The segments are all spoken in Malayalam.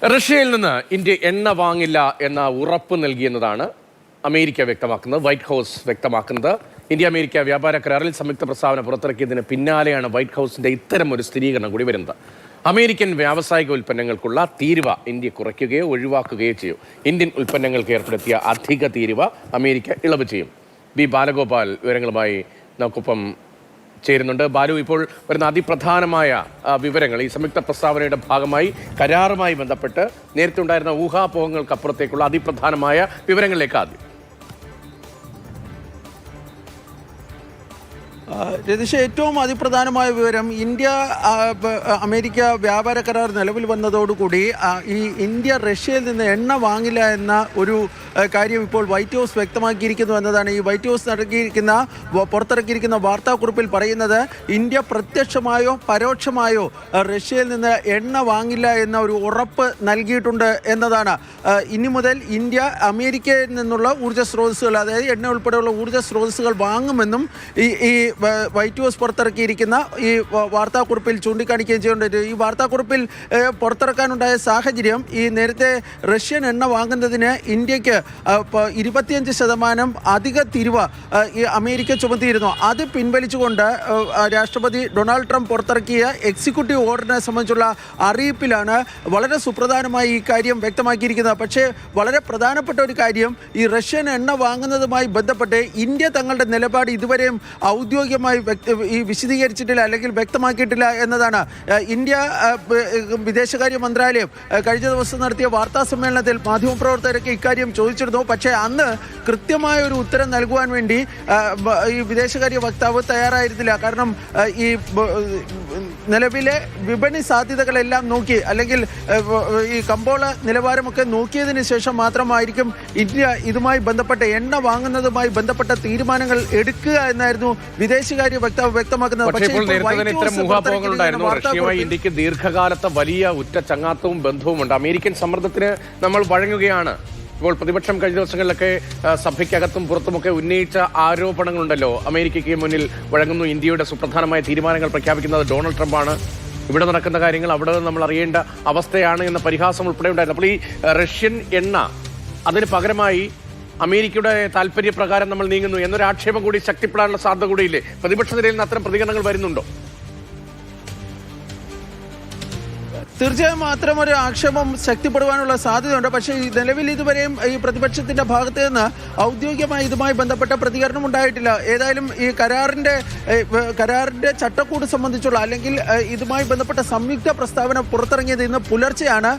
റഷ്യയിൽ നിന്ന് ഇന്ത്യ എണ്ണ വാങ്ങില്ല എന്ന ഉറപ്പ് നൽകിയെന്നതാണ് അമേരിക്ക വ്യക്തമാക്കുന്നത്. വൈറ്റ് ഹൗസ് വ്യക്തമാക്കുന്നത്. ഇന്ത്യ അമേരിക്ക വ്യാപാര കരാറിൽ സംയുക്ത പ്രസ്താവന പുറത്തിറക്കിയതിന് പിന്നാലെയാണ് വൈറ്റ് ഹൗസിന്റെ ഇത്തരം ഒരു സ്ഥിരീകരണം കൂടി വരുന്നത്. അമേരിക്കൻ വ്യാവസായിക ഉൽപ്പന്നങ്ങൾക്കുള്ള തീരുവ ഇന്ത്യ കുറയ്ക്കുകയോ ഒഴിവാക്കുകയോ ചെയ്യും. ഇന്ത്യൻ ഉൽപ്പന്നങ്ങൾക്ക് ഏർപ്പെടുത്തിയ അധിക തീരുവ അമേരിക്ക ഇളവ് ചെയ്യും. ബി ബാലഗോപാൽ വിവരങ്ങളുമായി നമുക്കൊപ്പം ചേരുന്നുണ്ട്. ബാലു, ഇപ്പോൾ വരുന്ന അതിപ്രധാനമായ വിവരങ്ങൾ ഈ സംയുക്ത പ്രസ്താവനയുടെ ഭാഗമായി കരാറുമായി ബന്ധപ്പെട്ട് നേരത്തെ ഉണ്ടായിരുന്ന ഊഹാപോഹങ്ങൾക്കപ്പുറത്തേക്കുള്ള അതിപ്രധാനമായ വിവരങ്ങളിലേക്ക് ആദ്യം. രതീഷ്, ഏറ്റവും അതിപ്രധാനമായ വിവരം, ഇന്ത്യ അമേരിക്ക വ്യാപാര കരാർ നിലവിൽ വന്നതോടുകൂടി ഈ ഇന്ത്യ റഷ്യയിൽ നിന്ന് എണ്ണ വാങ്ങില്ല എന്ന ഒരു കാര്യം ഇപ്പോൾ വൈറ്റ് ഹൗസ് വ്യക്തമാക്കിയിരിക്കുന്നു എന്നതാണ്. ഈ വൈറ്റ് ഹൗസ് പുറത്തിറക്കിയിരിക്കുന്ന വാർത്താക്കുറിപ്പിൽ പറയുന്നത്, ഇന്ത്യ പ്രത്യക്ഷമായോ പരോക്ഷമായോ റഷ്യയിൽ നിന്ന് എണ്ണ വാങ്ങില്ല എന്ന ഒരു ഉറപ്പ് നൽകിയിട്ടുണ്ട് എന്നതാണ്. ഇനി മുതൽ ഇന്ത്യ അമേരിക്കയിൽ നിന്നുള്ള ഊർജ്ജ സ്രോതസ്സുകൾ, അതായത് എണ്ണ ഉൾപ്പെടെയുള്ള ഊർജ്ജ സ്രോതസ്സുകൾ വാങ്ങുമെന്നും ഈ വൈറ്റ് ഹൗസ് പുറത്തിറക്കിയിരിക്കുന്ന ഈ വാർത്താക്കുറിപ്പിൽ ചൂണ്ടിക്കാണിക്കുകയും ചെയ്യുന്നുണ്ട്. ഈ വാർത്താക്കുറിപ്പിൽ പുറത്തിറക്കാനുണ്ടായ സാഹചര്യം, ഈ നേരത്തെ റഷ്യൻ എണ്ണ വാങ്ങുന്നതിന് ഇന്ത്യക്ക് 25% അധിക തീരുവ ഈ അമേരിക്ക ചുമത്തിയിരുന്നു. അത് പിൻവലിച്ചുകൊണ്ട് രാഷ്ട്രപതി ഡൊണാൾഡ് ട്രംപ് പുറത്തിറക്കിയ എക്സിക്യൂട്ടീവ് ഓർഡറിനെ സംബന്ധിച്ചുള്ള അറിയിപ്പിലാണ് വളരെ സുപ്രധാനമായി ഈ കാര്യം വ്യക്തമാക്കിയിരിക്കുന്നത്. പക്ഷേ വളരെ പ്രധാനപ്പെട്ട ഒരു കാര്യം, ഈ റഷ്യൻ എണ്ണ വാങ്ങുന്നതുമായി ബന്ധപ്പെട്ട് ഇന്ത്യ തങ്ങളുടെ നിലപാട് ഇതുവരെയും ഔദ്യോഗികമായി വിശദീകരിച്ചിട്ടില്ല, അല്ലെങ്കിൽ വ്യക്തമാക്കിയിട്ടില്ല എന്നതാണ്. ഇന്ത്യ വിദേശകാര്യ മന്ത്രാലയം കഴിഞ്ഞ ദിവസം നടത്തിയ വാർത്താ സമ്മേളനത്തിൽ മാധ്യമപ്രവർത്തകരൊക്കെ ഇക്കാര്യം ചോദിച്ചിരുന്നു. പക്ഷേ അന്ന് കൃത്യമായ ഒരു ഉത്തരം നൽകുവാൻ വേണ്ടി ഈ വിദേശകാര്യ വക്താവ് തയ്യാറായിരുന്നില്ല. കാരണം ഈ നിലവിലെ വിപണി സാധ്യതകളെല്ലാം നോക്കി, അല്ലെങ്കിൽ ഈ കമ്പോള നിലവാരമൊക്കെ നോക്കിയതിന് ശേഷം മാത്രമായിരിക്കും ഇന്ത്യ ഇതുമായി ബന്ധപ്പെട്ട എണ്ണ വാങ്ങുന്നതുമായി ബന്ധപ്പെട്ട തീരുമാനങ്ങൾ എടുക്കുക എന്നായിരുന്നു വിദേശകാര്യ വക്താവ് വ്യക്തമാക്കുന്നത്. റഷ്യയുമായി ഇന്ത്യക്ക് ദീർഘകാലത്തെ വലിയ ഉറ്റ ചങ്ങാത്തവും ബന്ധവുമുണ്ട്. അമേരിക്കൻ സമ്മർദ്ദത്തിന് നമ്മൾ വഴങ്ങുകയാണ്. ഇപ്പോൾ പ്രതിപക്ഷം കഴിഞ്ഞ ദിവസങ്ങളിലൊക്കെ സഭയ്ക്കകത്തും പുറത്തുമൊക്കെ ഉന്നയിച്ച ആരോപണങ്ങളുണ്ടല്ലോ. അമേരിക്കയ്ക്ക് മുന്നിൽ വഴങ്ങുന്നു, ഇന്ത്യയുടെ സുപ്രധാനമായ തീരുമാനങ്ങൾ പ്രഖ്യാപിക്കുന്നത് ഡൊണാൾഡ് ട്രംപാണ്, ഇവിടെ നടക്കുന്ന കാര്യങ്ങൾ അവിടെ നമ്മൾ അറിയേണ്ട അവസ്ഥയാണ് എന്ന പരിഹാസം ഉൾപ്പെടെ ഉണ്ടായിരുന്നു. അപ്പോൾ ഈ റഷ്യൻ എണ്ണ അതിന് പകരമായി അമേരിക്കയുടെ താല്പര്യപ്രകാരം നമ്മൾ നീങ്ങുന്നു എന്നൊരു ആക്ഷേപം കൂടി ശക്തിപ്പെടാനുള്ള സാധ്യത കൂടിയില്ലേ? പ്രതിപക്ഷ നിരയിൽ നിന്ന് അത്തരം പ്രതികരണങ്ങൾ വരുന്നുണ്ടോ? തീർച്ചയായും അത്തരമൊരു ആക്ഷേപം ശക്തിപ്പെടുവാനുള്ള സാധ്യതയുണ്ട്. പക്ഷേ ഈ നിലവിൽ ഇതുവരെയും ഈ പ്രതിപക്ഷത്തിന്റെ ഭാഗത്ത് നിന്ന് ഔദ്യോഗികമായി ഇതുമായി ബന്ധപ്പെട്ട പ്രതികരണം ഉണ്ടായിട്ടില്ല. ഏതായാലും ഈ കരാറിന്റെ ചട്ടക്കൂട് സംബന്ധിച്ചുള്ള, അല്ലെങ്കിൽ ഇതുമായി ബന്ധപ്പെട്ട സംയുക്ത പ്രസ്താവന പുറത്തിറങ്ങിയത് ഇന്ന് പുലർച്ചെയാണ്.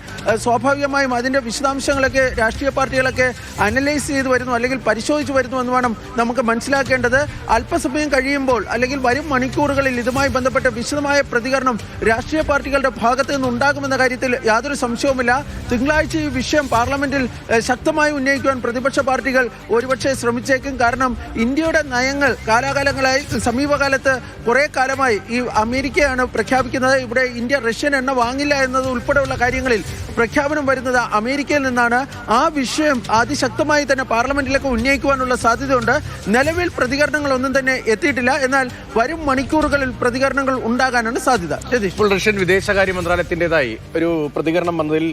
സ്വാഭാവികമായും അതിന്റെ വിശദാംശങ്ങളൊക്കെ രാഷ്ട്രീയ പാർട്ടികളൊക്കെ അനലൈസ് ചെയ്ത് വരുന്നു, അല്ലെങ്കിൽ പരിശോധിച്ചു വരുന്നു എന്ന് വേണം നമുക്ക് മനസ്സിലാക്കേണ്ടത്. അല്പസമയം കഴിയുമ്പോൾ, അല്ലെങ്കിൽ വരും മണിക്കൂറുകളിൽ ഇതുമായി ബന്ധപ്പെട്ട വിശദമായ പ്രതികരണം രാഷ്ട്രീയ പാർട്ടികളുടെ ഭാഗത്ത് നിന്ന് ാകുമെന്ന കാര്യത്തിൽ യാതൊരു സംശയവുമില്ല. തിങ്കളാഴ്ച ഈ വിഷയം പാർലമെന്റിൽ ശക്തമായി ഉന്നയിക്കുവാൻ പ്രതിപക്ഷ പാർട്ടികൾ ഒരുപക്ഷെ ശ്രമിച്ചേക്കും. കാരണം ഇന്ത്യയുടെ നയങ്ങൾ കാലാകാലങ്ങളായി, സമീപകാലത്ത് കുറെ കാലമായി ഈ അമേരിക്കയാണ് പ്രഖ്യാപിക്കുന്നത്. ഇവിടെ ഇന്ത്യ റഷ്യൻ എണ്ണ വാങ്ങില്ല എന്നത് ഉൾപ്പെടെയുള്ള കാര്യങ്ങളിൽ പ്രഖ്യാപനം വരുന്നത് അമേരിക്കയിൽ നിന്നാണ്. ആ വിഷയം അതിശക്തമായി തന്നെ പാർലമെന്റിലേക്ക് ഉന്നയിക്കുവാനുള്ള സാധ്യതയുണ്ട്. നിലവിൽ പ്രതികരണങ്ങളൊന്നും തന്നെ എത്തിയിട്ടില്ല. എന്നാൽ വരും മണിക്കൂറുകളിൽ പ്രതികരണങ്ങൾ ഉണ്ടാകാനാണ് സാധ്യത. ഇപ്പോൾ റഷ്യൻ വിദേശകാര്യ മന്ത്രാലയത്തിൻ്റെതായി ഒരു പ്രതികരണം വന്നതിൽ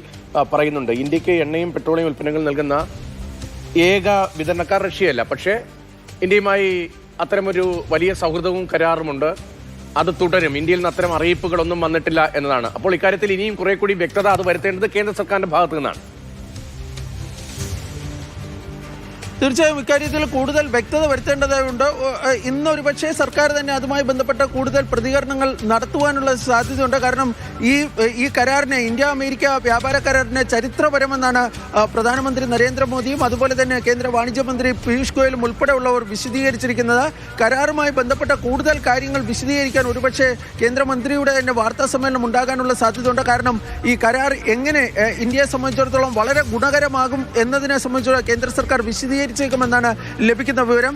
പറയുന്നുണ്ട്, ഇന്ത്യക്ക് എണ്ണയും പെട്രോളിയം ഉൽപ്പന്നങ്ങൾ നൽകുന്ന ഏക വിതരണക്കാർ റഷ്യയല്ല, പക്ഷേ ഇന്ത്യയുമായി അത്തരമൊരു വലിയ സൗഹൃദവും കരാറുമുണ്ട്, അത് തുടരും. ഇന്ത്യയിൽ നിന്ന് അത്തരം അറിയിപ്പുകളൊന്നും വന്നിട്ടില്ല എന്നതാണ്. അപ്പോൾ ഇക്കാര്യത്തിൽ ഇനിയും കുറെ കൂടി വ്യക്തത അത് വരുത്തേണ്ടത് കേന്ദ്ര സർക്കാരിന്റെ ഭാഗത്തു നിന്നാണ്. തീർച്ചയായും ഇക്കാര്യത്തിൽ കൂടുതൽ വ്യക്തത വരുത്തേണ്ടതായുണ്ട്. ഇന്നൊരു പക്ഷേ സർക്കാർ തന്നെ അതുമായി ബന്ധപ്പെട്ട കൂടുതൽ പ്രതികരണങ്ങൾ നടത്തുവാനുള്ള സാധ്യതയുണ്ട്. കാരണം ഈ കരാറിനെ, ഇന്ത്യ അമേരിക്ക വ്യാപാര കരാറിനെ ചരിത്രപരമെന്നാണ് പ്രധാനമന്ത്രി നരേന്ദ്രമോദിയും അതുപോലെ തന്നെ കേന്ദ്ര വാണിജ്യ മന്ത്രി പീയൂഷ് ഗോയലും ഉൾപ്പെടെയുള്ളവർ വിശദീകരിച്ചിരിക്കുന്നത്. കരാറുമായി ബന്ധപ്പെട്ട കൂടുതൽ കാര്യങ്ങൾ വിശദീകരിക്കാൻ ഒരുപക്ഷെ കേന്ദ്രമന്ത്രിയുടെ തന്നെ വാർത്താ സമ്മേളനം ഉണ്ടാകാനുള്ള സാധ്യതയുണ്ട്. കാരണം ഈ കരാർ എങ്ങനെ ഇന്ത്യയെ സംബന്ധിച്ചിടത്തോളം വളരെ ഗുണകരമാകും എന്നതിനെ സംബന്ധിച്ചുള്ള കേന്ദ്ര സർക്കാർ വിശദീകരിച്ചേക്കുമെന്നാണ് ലഭിക്കുന്ന വിവരം.